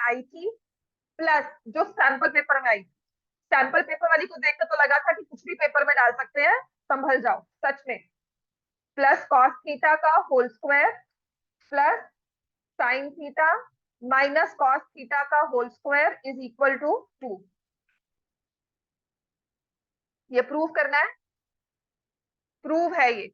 आई थी प्लस जो sample paper में आई थी। सैंपल पेपर वाली को देखकर तो लगा था कि कुछ भी पेपर में डाल सकते हैं, संभल जाओ, सच में। प्लस कॉस थीटा का whole square plus sine theta minus cos theta का whole square is equal to 2। ये प्रूव करना है, प्रूव है ये।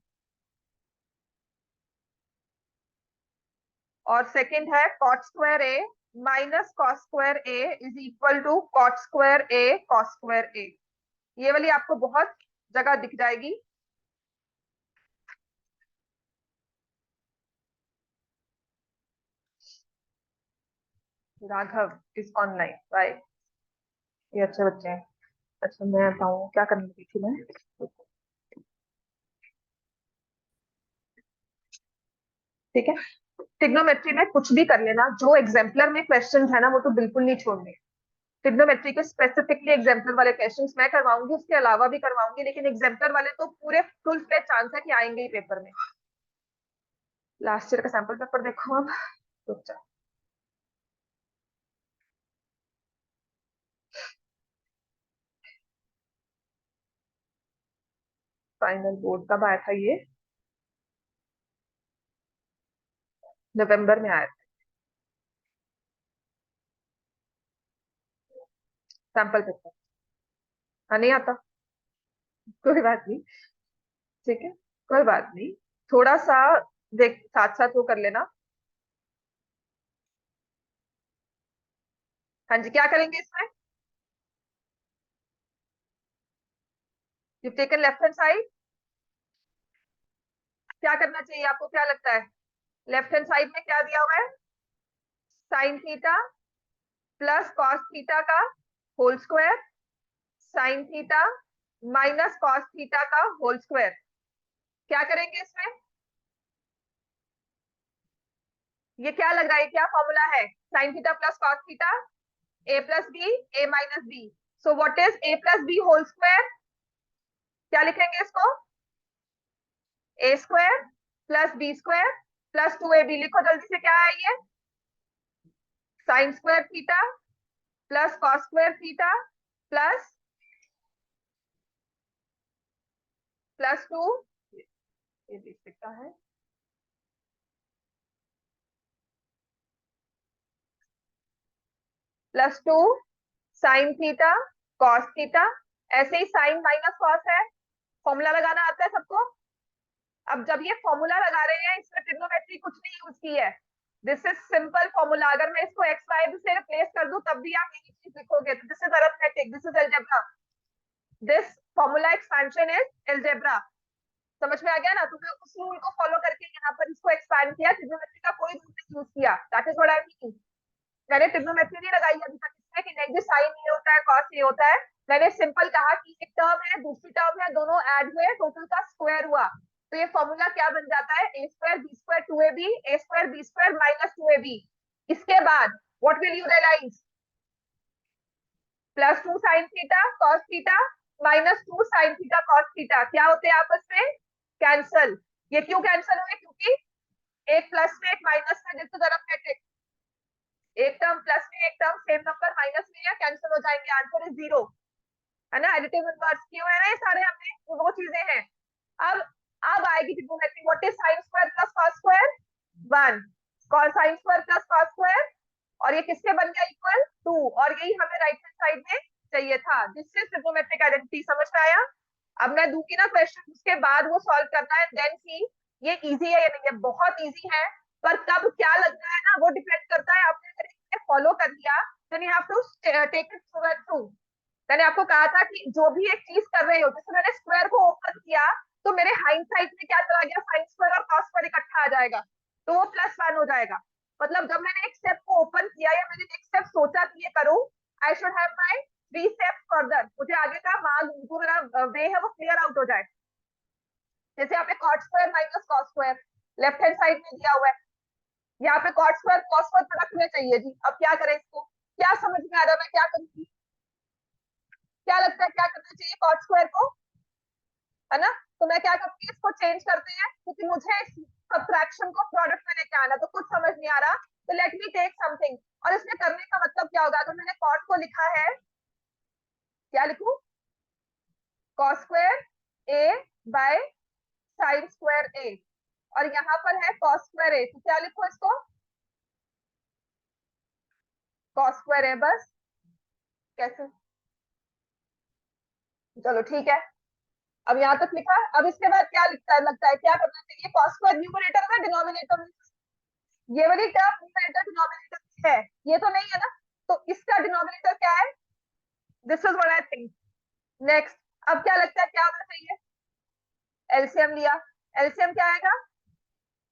और सेकंड है cot square A minus cos square A is equal to cot square A cos square A. ये वाली आपको बहुत जगह दिख जाएगी। Raghav is online, right. ये अच्छे बच्चे हैं। अच्छा मैं बताऊँ क्या करने लगी थी मैं। ठीक है, ट्रिग्नोमेट्री में कुछ भी कर लेना, जो एग्जाम्पलर में क्वेश्चन है ना वो तो बिल्कुल नहीं छोड़ने। ट्रिग्नोमेट्री के स्पेसिफिकली एग्जाम्पलर वाले क्वेश्चंस मैं करवाऊंगी, उसके अलावा भी करवाऊंगी, लेकिन एग्जाम्पलर वाले तो पूरे फुल फ्लेज चांस है कि आएंगे ही पेपर में। लास्ट ईयर का सैंपल पेपर देखो अब। रुक जाओ। फाइनल बोर्ड कब आया था ये? नवंबर में आया था सैंपल पेपर। हाँ नहीं आता, कोई बात नहीं। ठीक है, कोई बात नहीं। थोड़ा सा देख, साथ साथ वो कर लेना। हाँ जी, क्या करेंगे इसमें? You taken left hand side. क्या करना चाहिए आपको, क्या लगता है? लेफ्ट हैंड साइड में क्या दिया हुआ है? Sine theta plus cos theta का whole square, sine theta minus cos theta का होल स्क्वायर। क्या करेंगे इसमें? ये क्या लग रहा है, क्या फॉर्मूला है? Sine theta plus cos theta, A plus B, A minus B. So what is A plus B whole square? क्या लिखेंगे इसको? A square plus B square plus 2ab। लिखो जल्दी से, क्या है ये? Sine square theta plus cos square theta plus plus 2, ये देख सकता है, plus 2 sine theta cos theta. ऐसे ही साइन माइनस कॉस है, फॉर्मूला लगाना आता है सबको। अब जब ये फॉर्मूला लगा रहे हैं, इसमें ट्रिग्नोमेट्री कुछ नहीं यूज की है। This is simple formula. अगर मैं इसको एक्स वाई से रिप्लेस कर दूं तब भी आप यही चीज लिखोगे। तो this is arithmetic, this is algebra. This formula expansion is algebra. समझ में आ गया ना? तुमने उस रूल को फॉलो करके यहाँ पर इसको एक्सपैंड किया, ट्रिग्नोमेट्री का कोई रूल नहीं यूज किया। That is what I mean. मैंने ट्रिग्नोमेट्री नहीं लगाई अभी तक इसमें कि नहीं जी साइन ये होता है कॉस ये होता है। मैंने सिंपल कहा कि एक टर्म है दूसरी टर्म है, दोनों ऐड हुए, टोटल का स्क्वायर हुआ। तो ये फॉर्मूला क्या बन जाता है? A square B square 2ab, A square B square minus 2ab। इसके बाद what will you realize? Plus 2 sine theta cos theta minus 2 sine theta cos theta क्या होते हैं आपस में? कैंसल। ये क्यों कैंसल हुए? क्योंकि एक प्लस में एक माइनस में, दिस इज अरिथमेटिक। एक टर्म प्लस में एक टर्म सेम नंबर माइनस में है, कैंसिल हो जाएंगे, आंसर इज 0। है ना? एडिटिव इनवर्स क्यों है ना, ये सारे हमने वो चीजें हैं। अब अब आएगी trigonometry. What is sine square plus cos square? 1। Cos sine square plus cos square, और ये किसके बन गया? इक्वल 2। और यही हमें राइट हैंड साइड में चाहिए था। This is trigonometric identity. समझ में आया? अब मैं दूंगी ना क्वेश्चन, उसके बाद वो सॉल्व करना है, देन सी ये इजी है या नहीं है। बहुत इजी है, पर कब क्या लगना है ना वो डिपेंड करता है। आपने अगर फॉलो कर लिया, then you have to take it through. मैंने आपको कहा था कि जो भी एक चीज कर रहे हो, जैसे मैंने स्क्वायर को ओपन किया तो मेरे हाइंड साइड में क्या चला गया? साइन स्क्वायर और कॉस स्क्वायर इकट्ठा आ जाएगा, तो वो +1 हो जाएगा। मतलब जब मैंने एक स्टेप को ओपन किया या मैंने नेक्स्ट स्टेप सोचा कि ये करूं, I should have my 3 steps further. मुझे आगे का मार्ग जो मेरा वे है वो क्लियर आउट हो जाए। जैसे यहाँ पे cot square minus cos square left hand side में दिया हुआ है, यहाँ पे cot square cos square product में चाहिए जी। अब क्या करें इसको? क्या समझ में आ रहा है मैं क्या करूंगी? क्या लगता है क्या करना चाहिए कॉट स्क्वायर को? है ना? तो मैं क्या करूंगी, इसको चेंज करते हैं, क्योंकि मुझे सब्ट्रैक्शन को प्रोडक्ट में लेके आना, तो कुछ समझ नहीं आ रहा। तो लेट मी टेक समथिंग, और इसमें करने का मतलब इसको लिखा है, क्या लिखूं, cos square A by sine square A, और यहाँ पर है कॉस स्क्वायर ए, तो क्या लिखो इसको, कॉस स्क्वायर ए बस। कैसे, चलो ठीक है, अब यहाँ तक लिखा। अब इसके बाद क्या लिखता है, लगता है क्या करना चाहिए, कॉस स्क्वायर न्यूमरेटर में, डिनोमिनेटर, ये वाली टर्म न्यूमरेटर डिनोमिनेटर है, ये तो नहीं है ना, तो इसका डिनोमिनेटर क्या है, this is what I think. Next, अब क्या लगता है क्या होना चाहिए, एलसीएम लिया, एलसीएम क्या आएगा,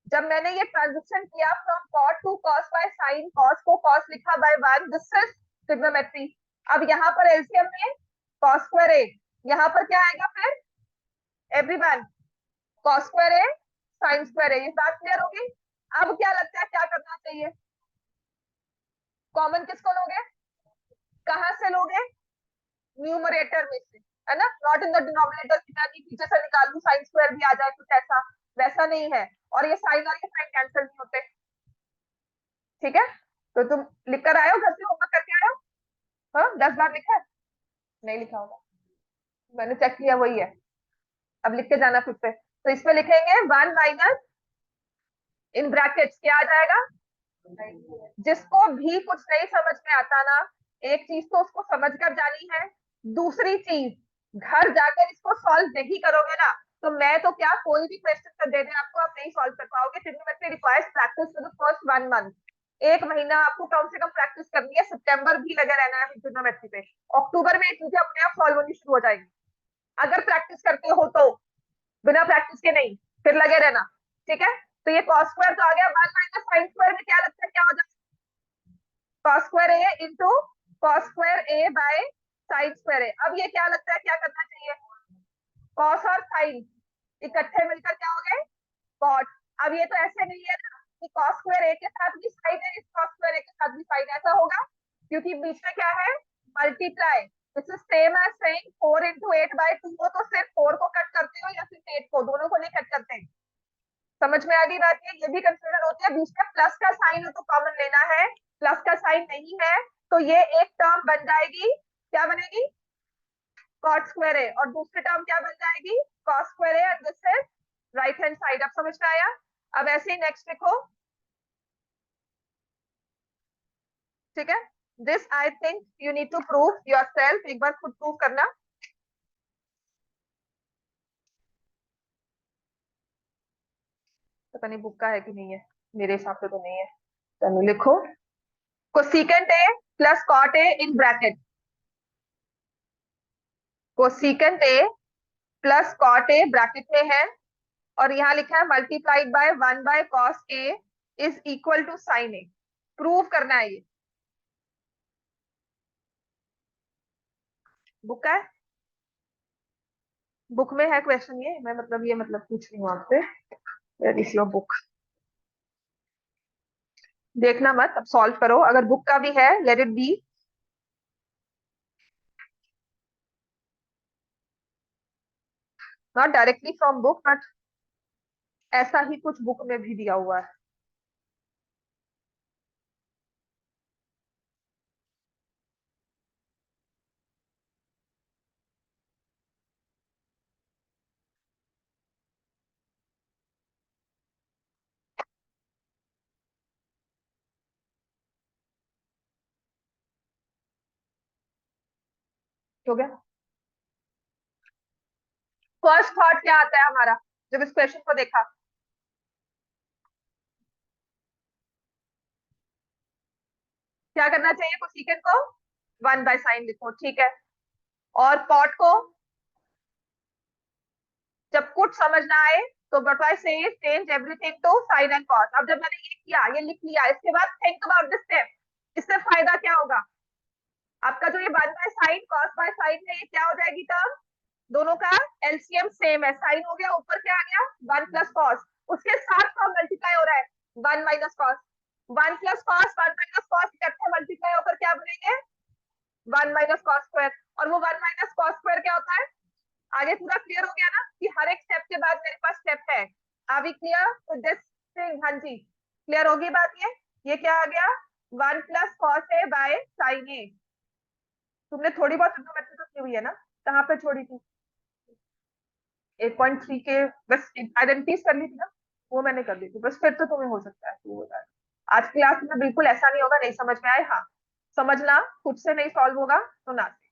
जब मैंने ये ट्रांजिशन किया from cot to cos by sine, cos को कॉस लिखा बाय 1, दिस इज ट्रिग्नोमेट्री। अब यहाँ पर एलसीएम में कॉस स्क्वायर ए, यहाँ पर क्या आएगा फिर everyone, cos square A sign square A, ये बात क्लियर होगी। अब क्या लगता है क्या करना चाहिए, कॉमन किसको लोगे, कहां से लोगे, न्यूमरेटर में से, है ना, नॉट इन द डिनोमिनेटर, पीछे से निकाल लूं साइन स्क्वायर भी आ जाए कुछ ऐसा, वैसा नहीं है, और ये साइन और ये साइन कैंसिल नहीं होते, ठीक है। तो तुम लिख कर आए हो, घर से होमवर्क करके आए हो, हाँ 10 बार लिखा है, नहीं लिखा होगा, मैंने चेक किया वही है, अब लिख के जाना फिर से। तो इसमें लिखेंगे 1 माइनस, इन ब्रैकेट्स क्या आ जाएगा, जिसको भी कुछ नहीं समझ में आता ना, एक चीज तो उसको समझ कर जानी है, दूसरी चीज घर जाकर इसको सॉल्व नहीं करोगे ना, तो मैं तो क्या कोई भी क्वेश्चन कर दे दे आपको, आप नहीं सॉल्व कर पाओगे। Trigonometry requires practice for the first 1 month, एक महीना आपको कम से कम प्रैक्टिस करनी है, सितंबर भी लगे रहना है ट्रिग्नोमेट्री पे, अक्टूबर में चीजें अपने आप सॉल्व होनी शुरू हो जाएगी, अगर प्रैक्टिस करते हो तो, बिना प्रैक्टिस के नहीं, फिर लगे रहना, ठीक है। तो ये कॉस स्क्वायर तो आ गया, 1 माइनस साइन स्क्वायर में क्या लगता है क्या हो जाएगा, cos square A into cos square A by sine square A. अब ये क्या लगता है क्या करना चाहिए, कॉस और साइन इकट्ठे मिलकर क्या हो गए, कॉट। अब ये तो ऐसे नहीं है ना कि कॉस स्क्वायर ए के साथ भी साइन है, इस कॉस स्क्वायर ए के साथ भी साइन, ऐसा होगा, क्योंकि बीच में क्या है, multiply, this is same as saying 4 into 8 by 2 हो, तो सिर्फ 4 को कट करते हो या सिर्फ 8 को, दोनों को नहीं कट करते, समझ में आ गई बात है। ये भी कंसिडर होती है, बीच में प्लस का साइन हो तो कॉमन लेना है, प्लस का साइन नहीं है तो ये एक टर्म बन जाएगी, क्या बनेगी, कॉट स्क्वायर ए, और दूसरी टर्म क्या बन जाएगी, cos square A, and this is right hand side. अब समझ में आया। अब ऐसे ही नेक्स्ट लिखो, ठीक है, this I think you need to prove yourself, एक बार खुद प्रूव करना, पता नहीं बुक का है कि नहीं है, मेरे हिसाब से तो नहीं है, चलो लिखो, cosecant A plus cot A in bracket, cosecant A plus cot A bracket में है, और यहाँ लिखा है multiplied by 1 by cos A is equal to sine A, prove करना है ये, बुक का है, बुक में है क्वेश्चन, ये मैं मतलब ये मतलब पूछ रही हूँ आपसे, वेयर इज योर बुक, देखना मत, अब सॉल्व करो, अगर बुक का भी है let it be. Not directly from book but ऐसा ही कुछ बुक में भी दिया हुआ है, हो गया। फर्स्ट थॉट क्या आता है हमारा जब इस क्वेश्चन को देखा, क्या करना चाहिए, कोसेकेंट को 1 बाय साइन लिखो, ठीक है, और कॉट को जब कुछ समझ ना आए तो but I say change everything to sine and cos. अब जब मैंने ये किया, ये लिख लिया, इसके बाद थिंक अबाउट दिस स्टेप, इससे फायदा क्या होगा, आपका जो ये 1 bye sine cos by sign है, ये क्या हो जाएगी टर्म, दोनों का एलसीएम सेम है, साइन हो गया, ऊपर क्या आ गया 1 प्लस कॉस, उसके साथ टर्म मल्टीप्लाई हो रहा है 1 minus cos, 1 plus cos 1 minus cos इकट्ठे मल्टीप्लाई होकर क्या बनेंगे 1 माइनस कॉस स्क्वायर, और वो 1 माइनस कॉस स्क्वायर क्या होता है, आगे पूरा क्लियर हो गया ना कि हर एक स्टेप के बाद मेरे पास स्टेप है, are we clear with this thing, हाँ जी क्लियर होगी बात। ये क्या आ गया 1 plus cos A by sine A, तुमने थोड़ी बहुत ट्रिग्नोमेट्री तो की हुई है ना, कहाँ पे छोड़ी थी? 8.3 के बस आइडेंटिटीज कर ली थी ना, वो मैंने कर ली थी बस, फिर तो तुम्हें हो सकता है वो हो जाए। आज क्लास में बिल्कुल ऐसा नहीं होगा, नहीं समझ में आए, हाँ समझना, खुद से नहीं सॉल्व होगा तो ना से।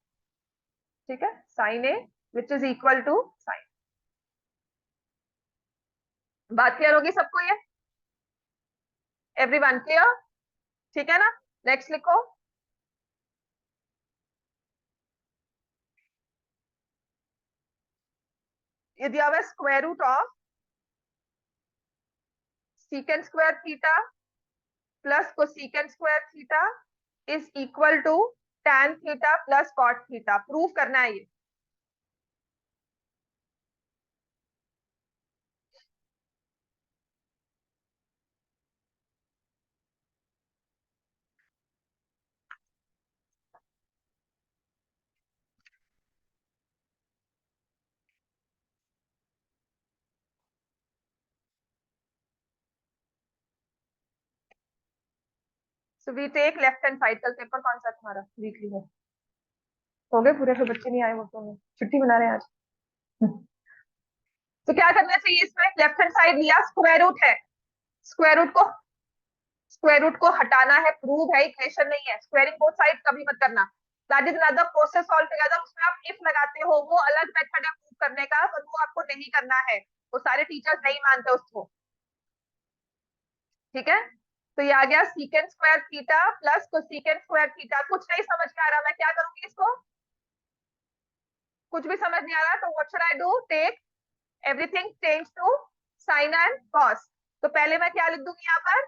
ठीक है, sine A which is equal to sine. बात क्लियर होगी सबको ये? Everyone clear? ठीक है ना, नेक्स्ट लिखो। ये दिया हुआ है square root of secant square theta plus cosecant square theta is equal to tan theta plus cot theta. Prove करना है ये। So we take left hand side. कल पेपर कौन सा तुम्हारा वीकली है? हो गए पूरे? फिर बच्चे नहीं आए वो तो छुट्टी मना रहे हैं आज। तो क्या करना चाहिए इसमें? लेफ्ट हैंड साइड लिया, स्क्वायर रूट है, स्क्वायर रूट को स्क्वायर रूट को हटाना है, प्रूव है, इक्वेशन नहीं है। स्क्वायरिंग बोथ साइड कभी मत करना, that is another process all together. उसमें आप इफ लगाते हो, वो अलग मेथड है प्रूव करने का, पर वो आपको नहीं करना है, वो सारे टीचर्स नहीं मानते उसको। ठीक है, तो ये आ गया सीकेंड square theta plus cosecant square theta. कुछ नहीं समझ में आ रहा, मैं क्या करूंगी इसको? कुछ भी समझ नहीं आ रहा तो what should I do? Take everything change to sine and cos. तो पहले मैं क्या लिख दूंगी यहाँ पर?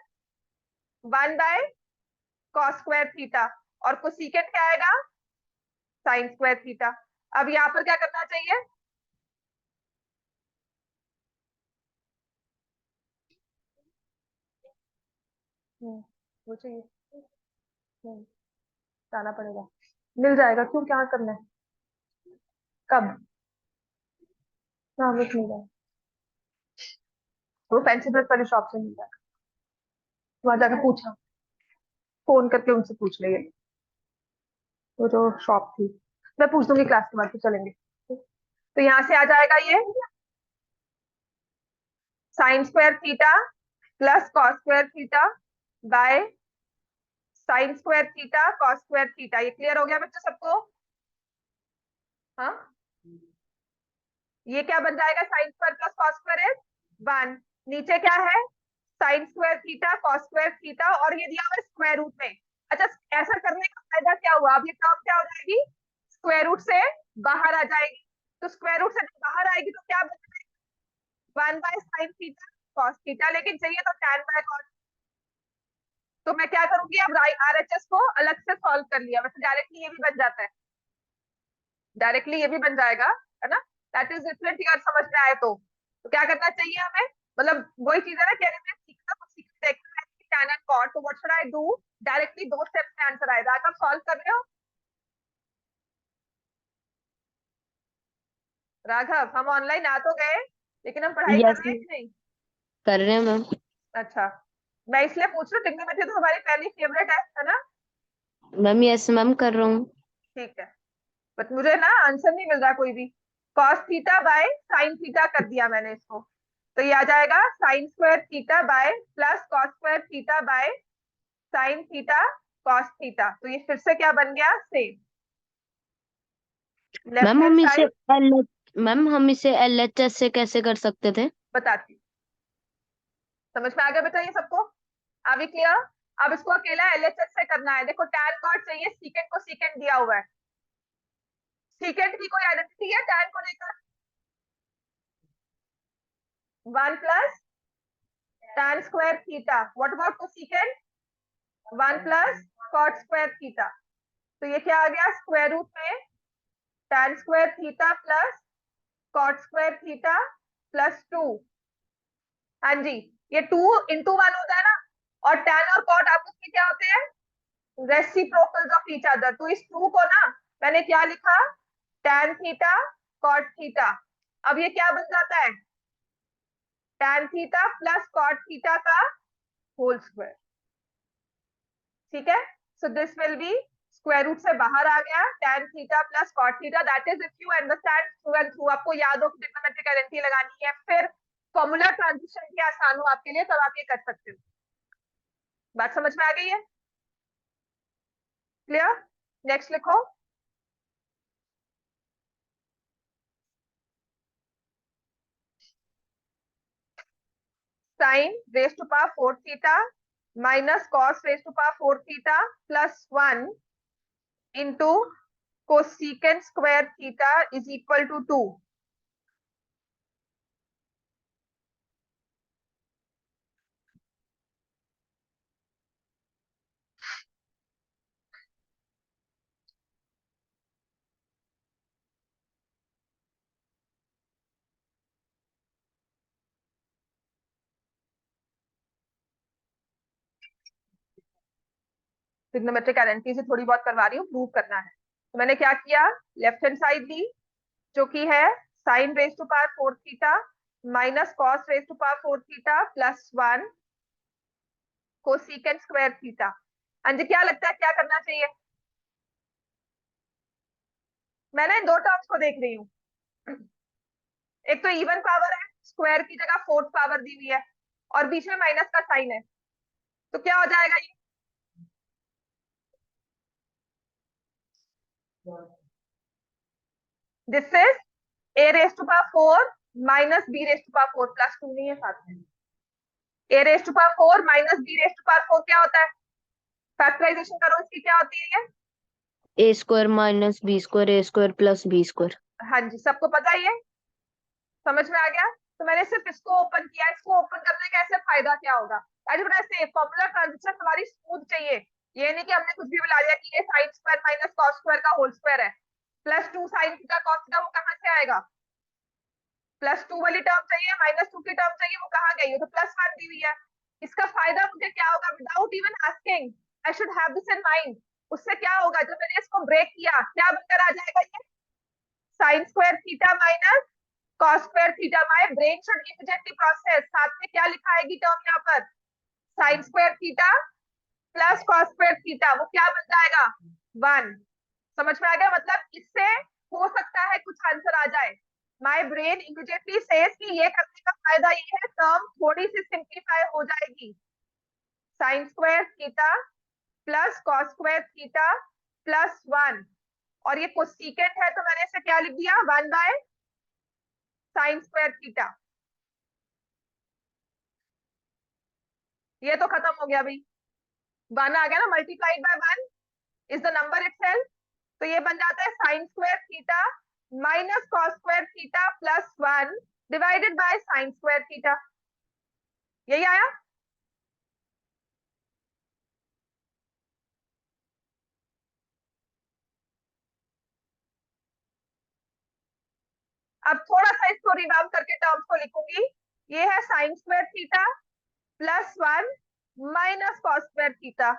1/cos स्क्वायर थीटा, और कोसेकेंट क्या आएगा? Sign square theta. अब यहाँ पर क्या करना चाहिए? वो चाहिए, जाना पड़ेगा, मिल जाएगा, क्यों, क्या करना है, कब? हाँ मिल जाएगा, वो पेंसिल ब्रश वाली शॉप से मिल जाएगा, वहां जाकर पूछा, फोन करके उनसे पूछ लेंगे, वो जो शॉप थी। मैं पूछ दूंगी क्लास के बाद, तो चलेंगे। तो यहाँ से आ जाएगा ये sine square theta plus cos square theta by sine square theta cos square theta. ये क्लियर हो गया बच्चों सबको? हाँ, ये क्या बन जाएगा? Sine square plus cos square is 1। नीचे क्या है? Sign square theta cos square theta, और ये दिया हुआ है स्क्वायर रूट में। अच्छा, ऐसा करने का फायदा क्या हुआ? अब ये टर्म क्या हो जाएगी? स्क्वायर रूट से बाहर आ जाएगी। तो स्क्वायर रूट से बाहर आएगी तो क्या बचेगा? 1/sin थीटा कॉस थीटा, लेकिन चाहिए तो tan/cos। तो मैं क्या करूंगी अब? आरएचएस को अलग से सॉल्व कर लिया, वैसे डायरेक्टली ये भी बन जाता है, डायरेक्टली ये भी बन जाएगा, है ना? दैट इज डिफरेंट, अगर समझ में आए तो क्या करना चाहिए हमें? मतलब वही चीज है ना कि अगर मैं सीखना कुछ सीखना देखना है कि tan एंड cot, तो what should I do? Directly 2 steps में आंसर आएगा। आप सॉल्व कर रहे हो राघव? हम ऑनलाइन आ तो गए, लेकिन हम पढ़ाई कर यस रहे हैं कि नहीं? कर रहे हैं मैम। अच्छा, मैं इसलिए पूछ रही हूँ, ट्रिग्नोमेट्री तो हमारी पहली फेवरेट है ना? मैम यस मैम कर रहा हूँ। ठीक है, बट मुझे ना आंसर नहीं मिल रहा कोई भी। Cos theta by sine theta कर दिया मैंने इसको, तो ये आ जाएगा sign square theta by plus cos square theta by sine theta cos theta. तो ये फिर से क्या बन गया? सेम। लेफ्ट मैम हैंड हम इसे साइड एल हम इसे एलएचएस से कैसे कर सकते थे? बताती हूँ। समझ में आ गया बेटा ये सबको? अभी क्लियर? अब इसको अकेला एलएचएस से करना है। देखो टैन कॉट चाहिए, सीकेंड को सीकेंड दिया हुआ है, सीकेंड की कोई आइडेंटिटी है टैन को लेकर? 1 + tan square theta. What about cosecant? 1 + cot square theta. तो ये क्या आ गया? स्क्वायर रूट में tan square theta plus cot square theta +2। हाँ जी, ये 2 × 1 होता है ना, और tan और cot आपस में क्या होते हैं? Reciprocals of each other. तो इस 2 को ना मैंने क्या लिखा? tan theta cot theta. अब ये क्या बन जाता है? tan theta plus cot theta का होल स्क्वायर। ठीक है, so this will be square root से बाहर आ गया, tan theta plus cot theta, that is if you understand through and through. आपको याद हो कि ट्रिग्नोमेट्रिक आइडेंटिटी लगानी है, फिर फॉर्मूला ट्रांजिशन के आसान हो आपके लिए, तब आप ये कर सकते हो। बात समझ में आ गई है? क्लियर? नेक्स्ट लिखो। Sine raise to power 4 theta minus cos raise to power 4 theta plus 1 into cosecant square theta is equal to 2। Trigonometric identity से थोड़ी बहुत करवा रही हूँ, प्रूव करना है। तो मैंने क्या किया, लेफ्ट हैंड साइड ली जो कि है sine raise to power 4 theta minus cos raise to power 4 theta plus 1 cosecant square theta. हाँ जी, क्या लगता है क्या करना चाहिए? मैं ना इन दो टर्म्स को देख रही हूँ। एक तो इवन पावर है, स्क्वायर की जगह फोर्थ पावर दी हुई है, और बीच में माइनस का साइन है, तो क्या हो जाएगा ये? This is A raise to power 4 minus B raise to power 4 plus 2 नहीं है साथ में। A raise to power 4 minus B raise to power 4 क्या होता है? फैक्टराइजेशन करो इसकी, क्या होती है ये? ए स्क्वायर माइनस बी स्क्वायर ए स्क्वायर प्लस बी स्क्वायर। हाँ जी, सबको पता है ये? समझ में आ गया? तो मैंने सिर्फ इसको ओपन किया, इसको ओपन करने का ऐसे फायदा क्या होगा? ऐसे फॉर्मूला ट्रांजिशन हमारी स्मूथ चाहिए, ये नहीं कि हमने कुछ भी मिला दिया कि ये sine square minus cos square का होल स्क्वायर है, plus 2 sine theta cos theta, वो कहां से आएगा? प्लस 2 वाली टर्म चाहिए, माइनस 2 की टर्म चाहिए, वो कहां गई? तो प्लस 1 दी हुई है। इसका फायदा मुझे क्या होगा? Without even asking I should have this in mind. उससे क्या होगा, जब मैंने इसको ब्रेक किया, क्या बनकर आ जाएगा ये? Sine square theta minus cos square theta। my brain should immediately process, साथ में क्या लिखा आएगी टर्म यहाँ पर? sin square theta plus cos square theta, वो क्या बन जाएगा? 1। समझ में आ गया? मतलब इससे हो सकता है कुछ आंसर आ जाए। माय ब्रेन इमीडिएटली सेज कि ये करने का फायदा ये है, टर्म थोड़ी सी सिंप्लीफाई हो जाएगी। sin square theta plus cos square theta plus 1, और ये कोसेकेंट है तो मैंने इसे क्या लिख दिया? 1 बाय साइन स्क्वायर थीटा। ये तो खत्म हो गया भाई, 1 आ गया ना, multiplied by 1 is the number itself. तो ये बन जाता है sign square theta minus cos square theta plus 1 divided by sine square theta. यही आया? अब थोड़ा सा इसको रिवार्व करके टर्म्स को लिखूंगी। ये है sign square theta plus 1 minus cos square theta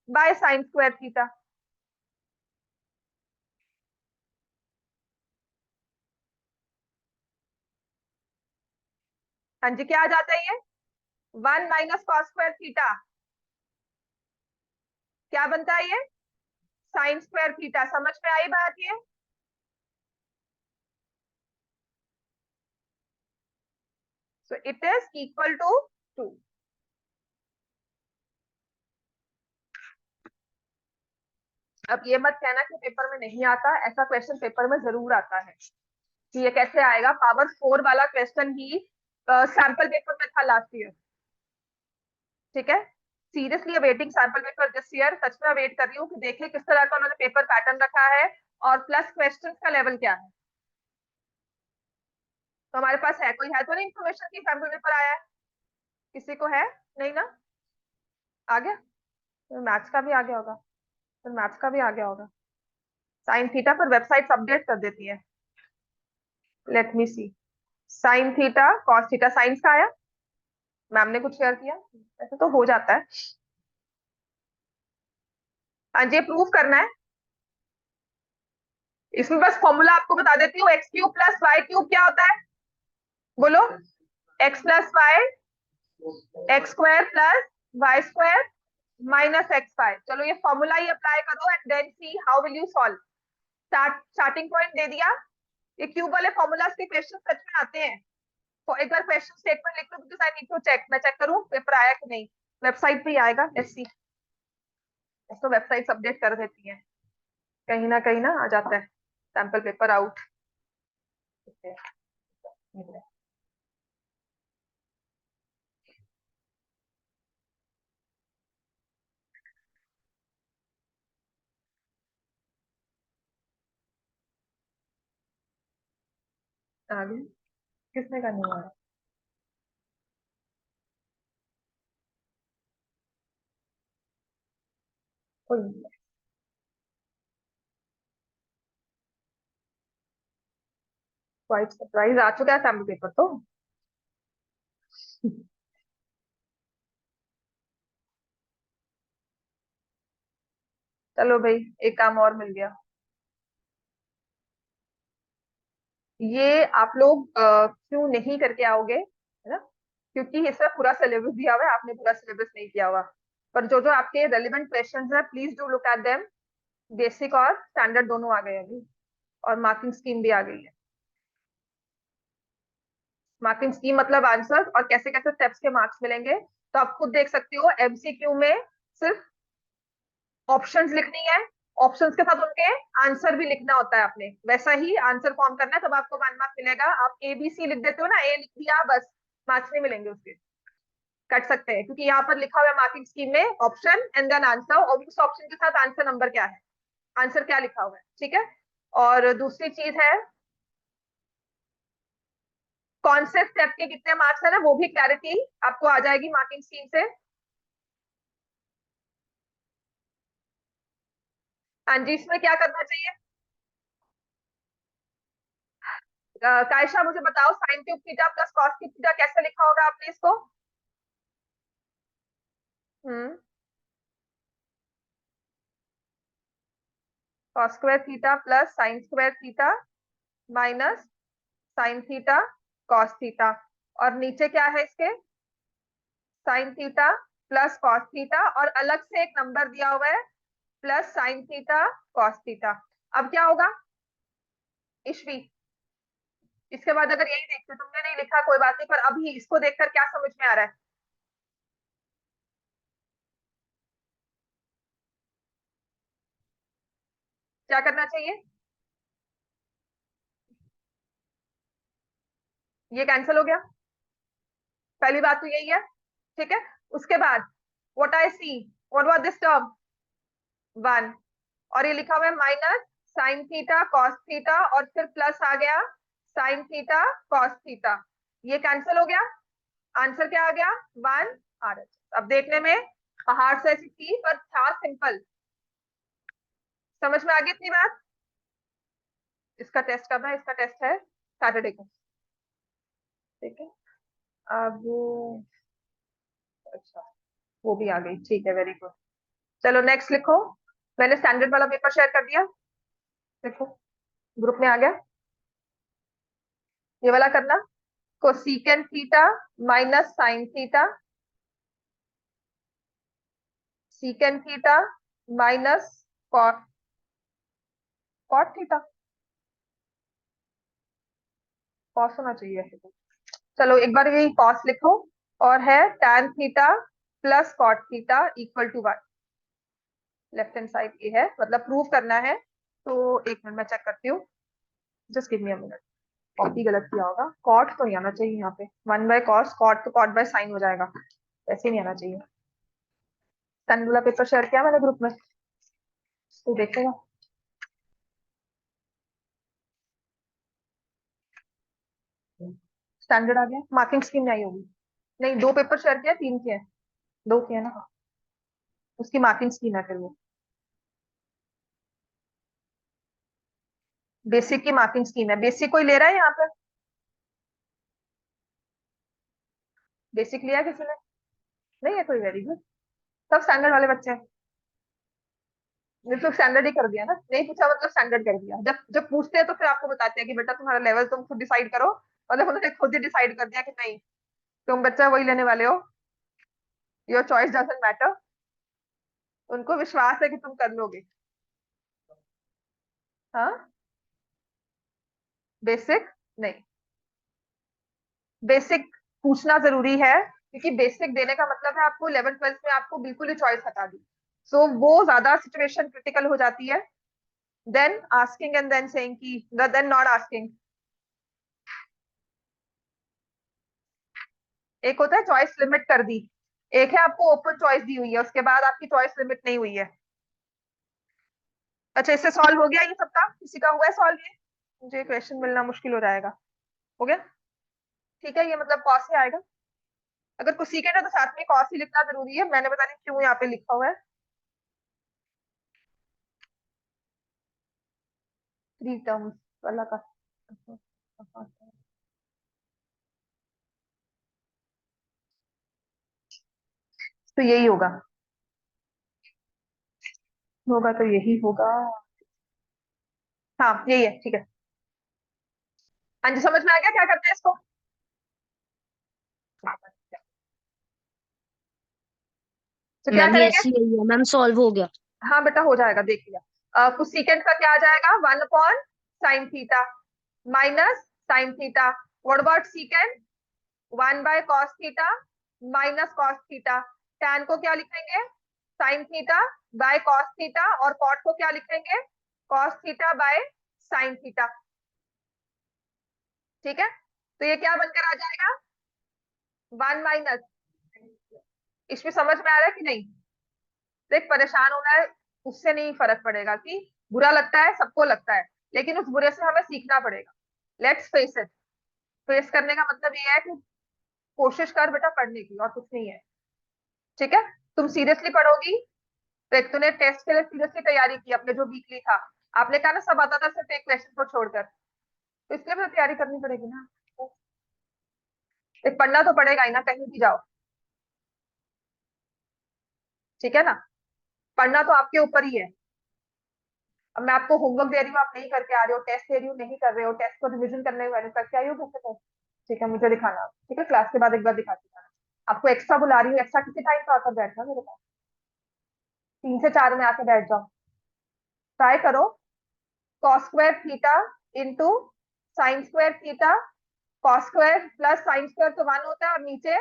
by sine square theta. हाँ जी, क्या आ जाता है ये? 1 माइनस कॉस स्क्वायर थीटा क्या बनता है ये? Sine square theta. समझ में आई बात ये? So it is equal to 2। अब ये मत कहना कि पेपर में नहीं आता, ऐसा क्वेश्चन पेपर में जरूर आता है। कि ये कैसे आएगा? पावर 4 वाला क्वेश्चन ही सैंपल पेपर में था लास्ट ईयर। ठीक है, seriously waiting sample paper this year, सच में वेट कर रही हूँ कि देखें किस तरह का उन्होंने पेपर पैटर्न रखा है और प्लस क्वेश्चन का लेवल क्या है। तो हमारे पास है, कोई है तो नहीं इन्फॉर्मेशन की सैंपल पेपर आया है? किसी को है? नहीं ना? आ गया? तो मैथ्स का भी आ गया होगा, तो मैथ्स का भी आ गया होगा। साइन थीटा पर वेबसाइट अपडेट कर देती है। Let me see. Sine theta cos theta science का आया, मैम ने कुछ शेयर किया, ऐसे तो हो जाता है। हाँ जी, प्रूफ करना है। इसमें बस फॉर्मूला आपको बता देती हूँ, X cube plus Y cube क्या होता है? बोलो। X plus Y X square plus Y square minus X Y. चलो ये फॉर्मूला ही अप्लाई करो and then see how will you solve. Starting point दे दिया। ये क्यूब वाले फॉर्मूला के क्वेश्चन सच में आते हैं। तो एक बार क्वेश्चन स्टेटमेंट लिख लो, because I need to check. मैं चेक करूं पेपर आया कि नहीं। वेबसाइट पे ही आएगा, लेट्स सी। तो वेबसाइट अपडेट कर देती है, कहीं ना आ जाता है सैंपल पेपर आउट। आगे किसने का नहीं आया? कोई नहीं। क्वाइट सरप्राइज आ चुका है सैम्पल पेपर तो। चलो भाई, एक काम और मिल गया। ये आप लोग क्यों नहीं करके आओगे, है ना? क्योंकि इसमें पूरा सिलेबस दिया हुआ है, आपने पूरा सिलेबस नहीं किया हुआ। पर जो जो आपके रेलिवेंट क्वेश्चंस है, please do look at them. Basic और स्टैंडर्ड दोनों आ गए अभी, और मार्किंग स्कीम भी आ गई है। मार्किंग स्कीम मतलब आंसर और कैसे कैसे स्टेप्स के मार्क्स मिलेंगे। तो आप खुद देख सकते हो, एमसीक्यू में सिर्फ ऑप्शंस लिखनी है, ऑप्शंस के साथ उनके आंसर भी लिखना होता है आपने। वैसा ही आंसर फॉर्म करना है, तब आपको 1 मार्क मिलेगा। आप एबीसी लिख देते हो ना, ए लिख दिया बस, मार्क्स नहीं मिलेंगे उसके। कट सकते हैं, क्योंकि यहाँ पर लिखा हुआ है मार्किंग स्कीम में ऑप्शन एंड देन आंसर, और उस ऑप्शन के साथ आंसर नंबर क्या है, आंसर क्या लिखा हुआ है, ठीक है। और दूसरी चीज है, कौन से स्टेप के कितने मार्क्स है ना, वो भी क्लैरिटी आपको आ जाएगी मार्किंग स्कीम से। हाँ जी, इसमें क्या करना चाहिए? कायशा मुझे बताओ, sine cube theta plus cos cube theta कैसे लिखा होगा आपने इसको? Hmm. Cos square theta plus sine square theta minus sine theta cos theta. और नीचे क्या है इसके? Sine theta plus cos theta, और अलग से एक नंबर दिया हुआ है plus sine theta cos theta. अब क्या होगा ईशवी? इसके बाद अगर यही देखते, तुमने नहीं लिखा कोई बात नहीं, पर अभी इसको देखकर क्या समझ में आ रहा है? क्या करना चाहिए? ये कैंसिल हो गया, पहली बात तो यही है, ठीक है। उसके बाद what I see, what was this term? 1। और ये लिखा हुआ है minus sine theta cos theta, और फिर प्लस आ गया साइन थीटा कॉस थीटा। ये कैंसिल हो गया, आंसर क्या आ गया? 1 आर एच। अब देखने में पहाड़ से ऐसी थी, पर था सिंपल। समझ में आ गई इतनी बात? इसका टेस्ट कब है? इसका टेस्ट है सैटरडे को, ठीक है। अब अच्छा, वो भी आ गई, ठीक है, वेरी गुड। चलो नेक्स्ट लिखो। मैंने स्टैंडर्ड वाला पेपर शेयर कर दिया, देखो ग्रुप में आ गया। ये वाला करना, cosecant theta minus sine theta, secant theta minus cot, cot theta, cos होना चाहिए ऐसे तो। चलो एक बार ये कॉस लिखो, और है tan theta plus cot theta equal to 1। Left hand side ये है, मतलब प्रूव करना है। तो एक मिनट मैं चेक करती हूँ, just give me a minute. Copy गलत किया होगा, कॉट तो नहीं आना चाहिए यहाँ पे, 1/cos, कॉट तो कॉट बाय साइन हो जाएगा, ऐसे नहीं आना चाहिए। सन वाला पेपर शेयर किया मैंने ग्रुप में, तो देखेगा। स्टैंडर्ड आ गया, मार्किंग स्कीम नहीं आई होगी। नहीं, 2 पेपर शेयर किया, 3 किए हैं, 2 किए ना, उसकी मार्किंग स्कीम है फिर वो। बेसिक की मार्किंग स्कीम है, बेसिक कोई ले रहा है यहाँ पे? बेसिक लिया किसी ने? नहीं है कोई, वेरी गुड। सब स्टैंडर्ड वाले बच्चे हैं। ये तो स्टैंडर्ड ही कर दिया ना, नहीं पूछा मतलब स्टैंडर्ड कर दिया। जब जब पूछते हैं तो फिर आपको बताते हैं कि बेटा तुम्हारा लेवल तुम खुद डिसाइड करो। मतलब उन्होंने खुद ही डिसाइड कर दिया कि नहीं, तुम बच्चा वही लेने वाले हो, योर चॉइस डजंट मैटर। उनको विश्वास है कि तुम कर लोगे। हाँ, बेसिक नहीं, बेसिक पूछना जरूरी है, क्योंकि बेसिक देने का मतलब है आपको 11th 12th में आपको बिल्कुल ही चॉइस हटा दी। सो वो ज्यादा सिचुएशन क्रिटिकल हो जाती है then asking and then saying की, देन नॉट आस्किंग। एक होता है चॉइस लिमिट कर दी, एक है आपको ओपन चॉइस दी हुई है, उसके बाद आपकी चॉइस लिमिट नहीं हुई है। अच्छा, इससे सॉल्व हो गया ये सबका? किसी का हुआ है सॉल्व ये? मुझे क्वेश्चन मिलना मुश्किल हो जाएगा। हो गया? ठीक है, ये मतलब कॉस ही आएगा। अगर कुछ सीखेगा तो साथ में कॉस ही लिखना जरूरी है, मैंने पता नहीं क्यों यहाँ पे लिखा हुआ है। थ्री टर्म्स वाला का, तो यही होगा, होगा तो यही होगा। हाँ यही है, ठीक है। हाँ जी, समझ में आ गया क्या करते हैं इसको? तो क्या मैम करेंगे? यस यही है मैम, सॉल्व हो गया। हाँ बेटा, हो जाएगा, देख लिया। कुछ सीकेंड का क्या आ जाएगा? 1/sin theta minus sine theta. What about सीकेंड? 1/cos theta minus cos theta. Tan को क्या लिखेंगे? Sine theta by cos theta, और कॉट को क्या लिखेंगे? Cos theta by sine theta. ठीक है, तो ये क्या बनकर आ जाएगा? 1 माइनस, इसमें समझ में आ रहा है कि नहीं? देख, परेशान होना है उससे नहीं फर्क पड़ेगा, कि बुरा लगता है, सबको लगता है, लेकिन उस बुरे से हमें सीखना पड़ेगा। Let's face it. फेस करने का मतलब ये है कि कोशिश कर बेटा पढ़ने की, और कुछ नहीं है। ठीक है, तुम सीरियसली पढ़ोगी। देख, तूने टेस्ट के लिए सीरियसली तैयारी की, अपने जो वीकली था, आपने कहा ना सब आता था सिर्फ एक क्वेश्चन को छोड़कर, तो इसलिए भी तो तैयारी करनी पड़ेगी ना। देख, पढ़ना तो पड़ेगा ही ना, कहीं भी जाओ। ठीक है ना, पढ़ना तो आपके ऊपर ही है। अब मैं आपको होमवर्क दे रही हूँ, आप नहीं करके आ रहे हो, टेस्ट दे रही हूँ नहीं कर रहे हो, टेस्ट को रिविजन करने वाले करके आई हो घर से? ठीक है, मुझे दिखाना। ठीक है, क्लास के बाद एक बार दिखाती हूँ। आपको एक्स्ट्रा बुला रही हूँ, एक्स्ट्रा किसी टाइम पे आकर बैठना मेरे पास, 3 से 4 में आके बैठ जाओ। ट्राई करो। Cos square theta into sine square theta. Cos square plus sine square तो 1 होता है, और नीचे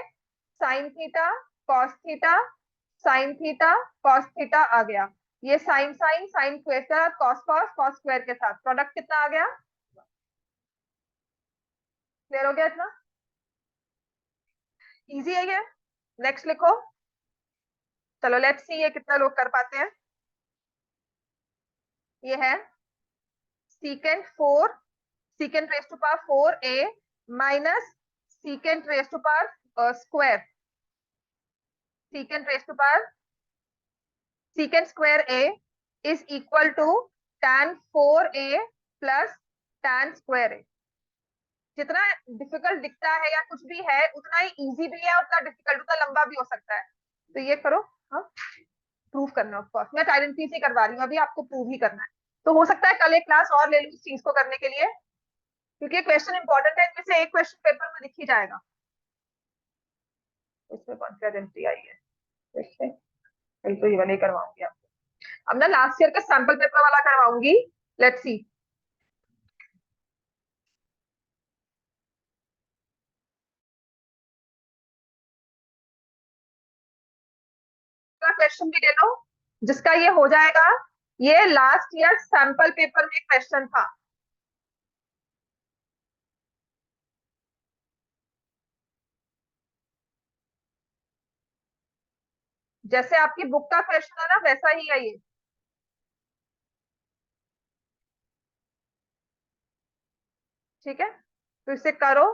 sine theta cos theta sine theta cos theta आ गया। ये साइन साइन साइन स्क्वायर के साथ कॉस कॉस कॉस स्क्वायर के साथ प्रोडक्ट कितना आ गया? क्लियर हो गया इतना? इजी है ये। नेक्स्ट लिखो। चलो लेट्स सी ये कितना लोग कर पाते हैं। ये है secant 4, secant raise to power 4a minus secant raise to power square, secant raise to power secant square a is equal to tan 4a plus tan square a। जितना डिफिकल्ट दिखता है या कुछ भी है, उतना ही इजी भी है, उतना डिफिकल्ट, उतना लंबा भी हो सकता है। तो ये करो। हाँ, प्रूव करना ऑफ कोर्स, मैं आइडेंटिटी से करवा रही हूँ, अभी आपको प्रूव ही करना है। तो हो सकता है कल एक क्लास और ले लूँ इस चीज को करने के लिए, क्योंकि क्वेश्चन इंपॉर्टेंट है, इनमें से एक क्वेश्चन पेपर में दिख ही जाएगा। इसमें कौन सी आइडेंटिटी आई है? देखते हैं। कल तो ये वाला ही करवाऊंगी आपको। अब ना लास्ट ईयर का सैंपल पेपर वाला करवाऊंगी। Let's see. क्वेश्चन भी ले लो जिसका ये हो जाएगा। ये लास्ट ईयर सैंपल पेपर में क्वेश्चन था। जैसे आपकी बुक का क्वेश्चन है ना, वैसा ही है ये। ठीक है, तो इसे करो।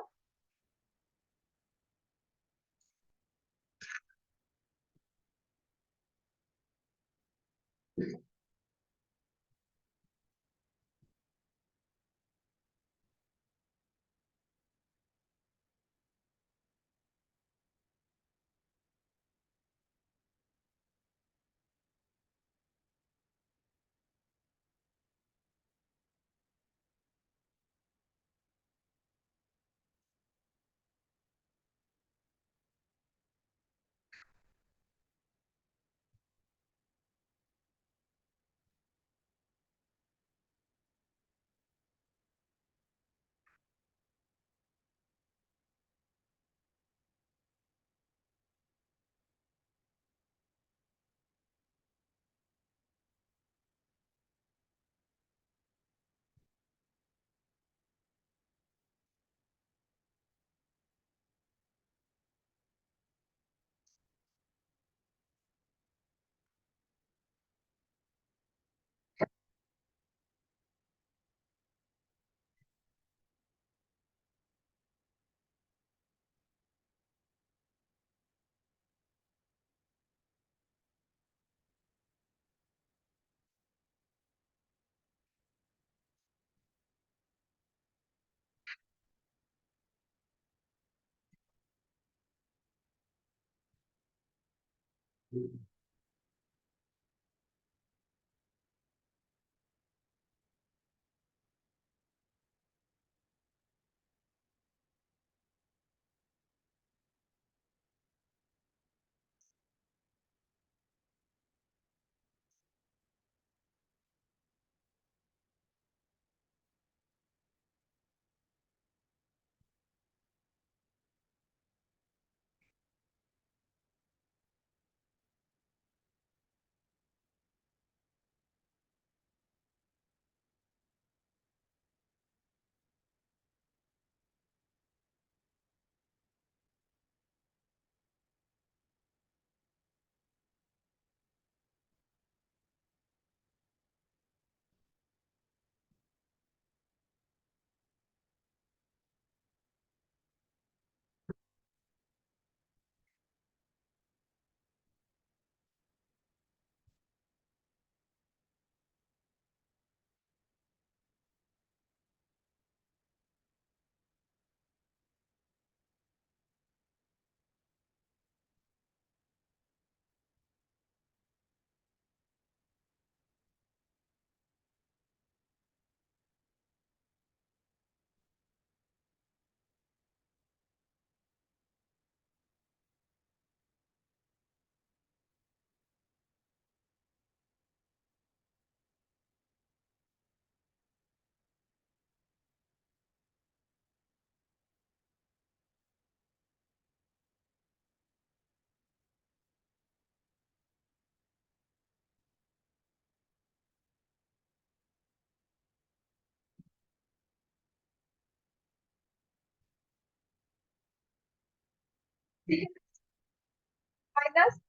माइनस